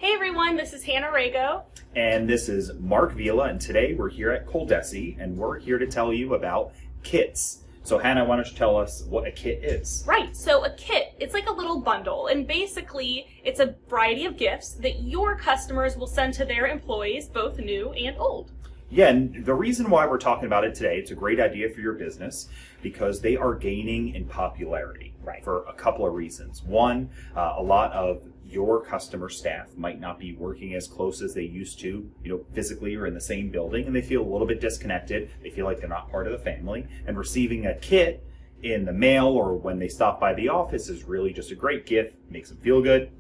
Hey everyone, this is Hannah Rago. And this is Mark Vila, and today we're here at ColDesi, and we're here to tell you about kits. So Hannah, why don't you tell us what a kit is? Right, so a kit, it's like a little bundle, and basically it's a variety of gifts that your customers will send to their employees, both new and old. Yeah, and the reason why we're talking about it today, it's a great idea for your business because they are gaining in popularity for a couple of reasons. One, a lot of your customer staff might not be working as close as they used to, physically or in the same building, and they feel a little bit disconnected. They feel like they're not part of the family, and receiving a kit in the mail or when they stop by the office is really just a great gift, makes them feel good.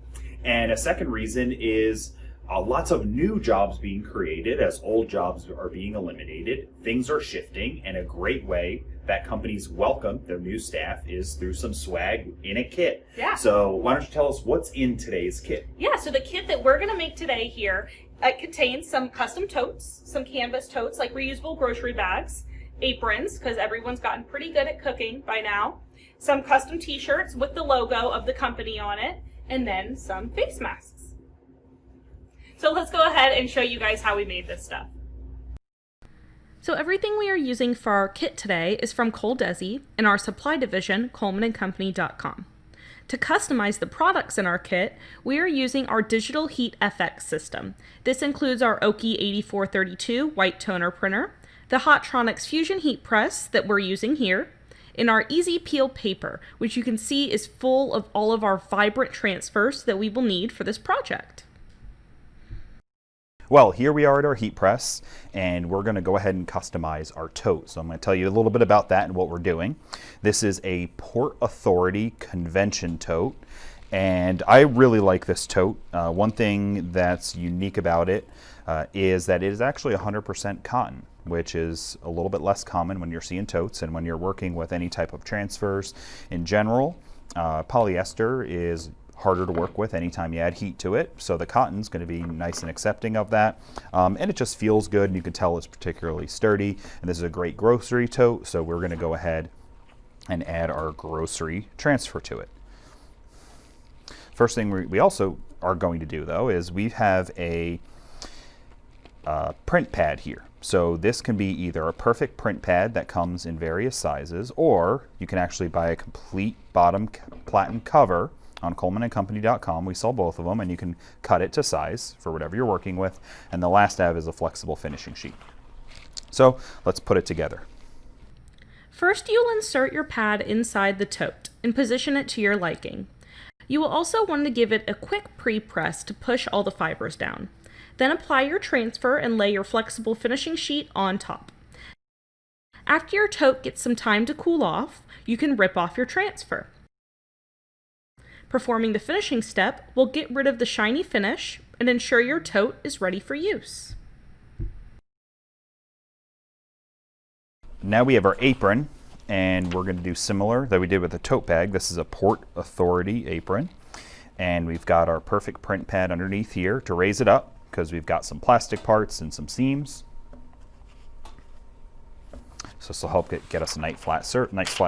And a second reason is lots of new jobs being created as old jobs are being eliminated. Things are shifting, and a great way that companies welcome their new staff is through some swag in a kit. Yeah. So why don't you tell us what's in today's kit? Yeah, so the kit that we're going to make today here, it contains some custom totes, some canvas totes like reusable grocery bags, aprons, because everyone's gotten pretty good at cooking by now, some custom t-shirts with the logo of the company on it, and then some face masks. So let's go ahead and show you guys how we made this stuff. So everything we are using for our kit today is from ColDesi in our supply division, colemanandcompany.com. To customize the products in our kit, we are using our digital heat FX system. This includes our Oki 8432 white toner printer, the Hotronix Fusion heat press that we're using here, and our easy peel paper, which you can see is full of all of our vibrant transfers that we will need for this project. Well, here we are at our heat press, and we're going to go ahead and customize our tote. So I'm going to tell you a little bit about that and what we're doing. This is a Port Authority convention tote, and I really like this tote. One thing that's unique about it is that it is actually 100% cotton, which is a little bit less common when you're seeing totes and when you're working with any type of transfers in general. Polyester is harder to work with anytime you add heat to it, so the cotton's going to be nice and accepting of that, and it just feels good, and you can tell it's particularly sturdy. And this is a great grocery tote, so we're going to go ahead and add our grocery transfer to it. First thing we also are going to do though is we have a print pad here. So this can be either a perfect print pad that comes in various sizes, or you can actually buy a complete bottom platen cover on colemanandcompany.com. We sell both of them, and you can cut it to size for whatever you're working with. And the last tab is a flexible finishing sheet. So let's put it together. First, you'll insert your pad inside the tote and position it to your liking. You will also want to give it a quick pre-press to push all the fibers down. Then apply your transfer and lay your flexible finishing sheet on top. After your tote gets some time to cool off, you can rip off your transfer. Performing the finishing step will get rid of the shiny finish and ensure your tote is ready for use. Now we have our apron, and we're going to do similar that we did with the tote bag. This is a Port Authority apron, and we've got our perfect print pad underneath here to raise it up because we've got some plastic parts and some seams. So this will help get us a nice flat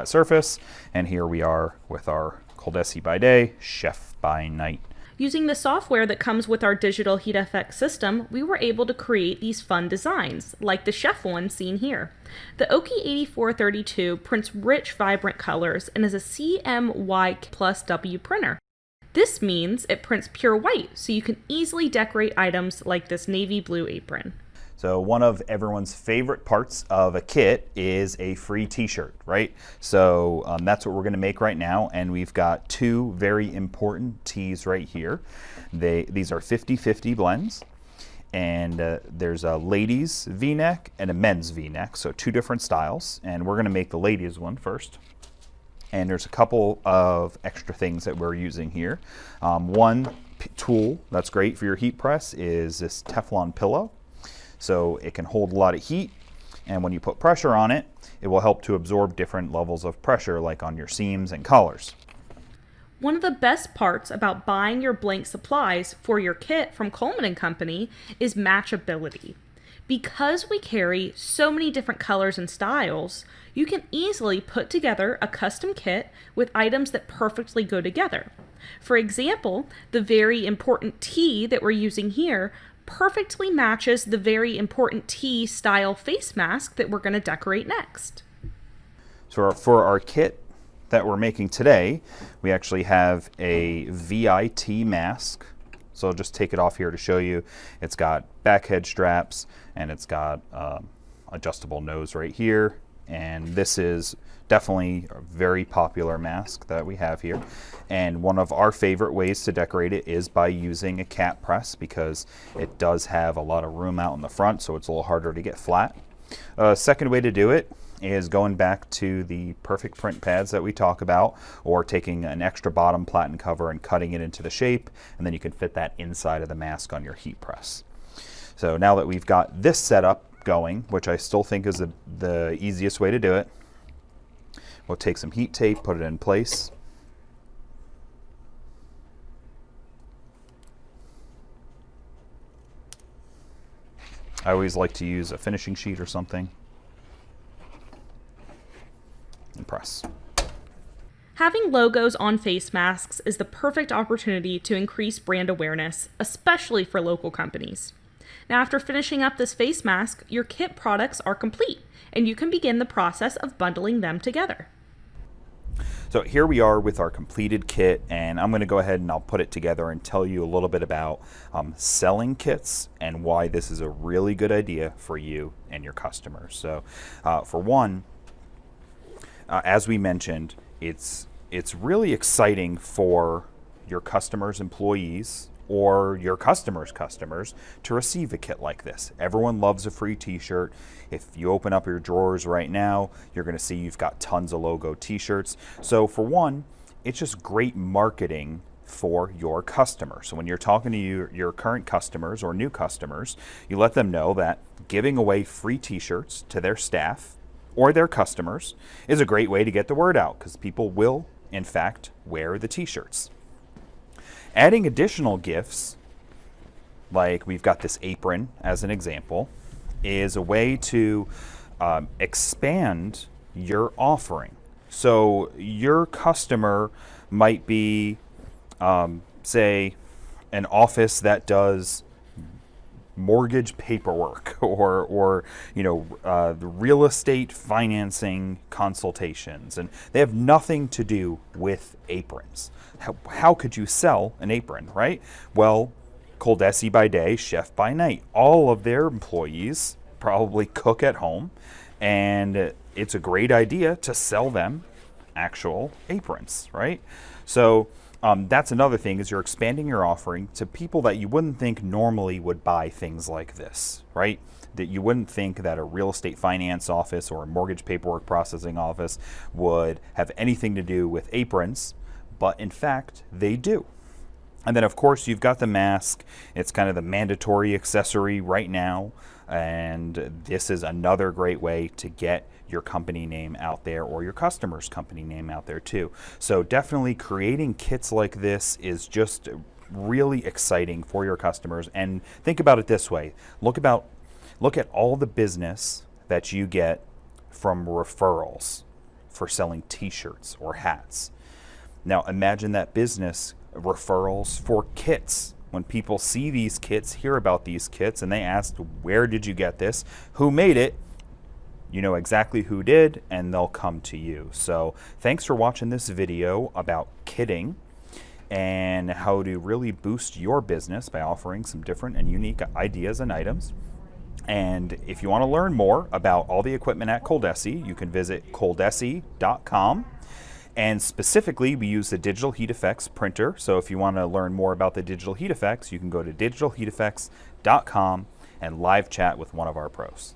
surface. And here we are with our ColDesi by day, chef by night. Using the software that comes with our digital heat FX system, we were able to create these fun designs, like the chef one seen here. The Oki 8432 prints rich, vibrant colors and is a CMY+W printer. This means it prints pure white, so you can easily decorate items like this navy blue apron. So one of everyone's favorite parts of a kit is a free t-shirt, right? So that's what we're going to make right now, and we've got two very important tees right here. These are 50-50 blends, and there's a ladies v-neck and a men's v-neck, so two different styles, and we're going to make the ladies one first. And there's a couple of extra things that we're using here. One tool that's great for your heat press is this Teflon pillow. So it can hold a lot of heat, and when you put pressure on it, it will help to absorb different levels of pressure, like on your seams and collars. One of the best parts about buying your blank supplies for your kit from Coleman & Company is matchability. Because we carry so many different colors and styles, you can easily put together a custom kit with items that perfectly go together. For example, the very important T that we're using here perfectly matches the very important T style face mask that we're going to decorate next. So for our kit that we're making today, we actually have a VIT mask. So I'll just take it off here to show you. It's got back head straps and it's got adjustable nose right here. And this is definitely a very popular mask that we have here. And one of our favorite ways to decorate it is by using a cap press, because it does have a lot of room out in the front, so it's a little harder to get flat. Second way to do it is going back to the perfect print pads that we talk about, or taking an extra bottom platen cover and cutting it into the shape, and then you can fit that inside of the mask on your heat press. So now that we've got this setup going, which I still think is the easiest way to do it, we'll take some heat tape, put it in place. I always like to use a finishing sheet or something and press. Having logos on face masks is the perfect opportunity to increase brand awareness, especially for local companies. Now, after finishing up this face mask, your kit products are complete, and you can begin the process of bundling them together. So here we are with our completed kit, and I'm going to go ahead and I'll put it together and tell you a little bit about selling kits and why this is a really good idea for you and your customers. So for one, as we mentioned, it's really exciting for your customers' employees or your customers' customers to receive a kit like this. Everyone loves a free t-shirt. If you open up your drawers right now, you're going to see you've got tons of logo t-shirts. So for one, it's just great marketing for your customers. So when you're talking to your current customers or new customers, you let them know that giving away free t-shirts to their staff or their customers is a great way to get the word out, because people will, in fact, wear the t-shirts. Adding additional gifts, like we've got this apron as an example, is a way to expand your offering. So your customer might be, say, an office that does mortgage paperwork or the real estate financing consultations, and they have nothing to do with aprons. How could you sell an apron, right? Well, ColDesi by day, chef by night. All of their employees probably cook at home, and it's a great idea to sell them actual aprons, right? So that's another thing, is you're expanding your offering to people that you wouldn't think normally would buy things like this, right? That you wouldn't think that a real estate finance office or a mortgage paperwork processing office would have anything to do with aprons, but in fact, they do. And then of course you've got the mask. It's kind of the mandatory accessory right now, and this is another great way to get your company name out there, or your customer's company name out there too. So definitely creating kits like this is just really exciting for your customers. And think about it this way. Look at all the business that you get from referrals for selling t-shirts or hats. Now imagine that business referrals for kits. When people see these kits, hear about these kits, and they ask, where did you get this? Who made it? You know exactly who did, and they'll come to you. So thanks for watching this video about kitting and how to really boost your business by offering some different and unique ideas and items. And if you want to learn more about all the equipment at ColDesi, you can visit ColDesi.com. And specifically, we use the digital heat effects printer. So if you want to learn more about the digital heat effects, you can go to digitalheateffects.com and live chat with one of our pros.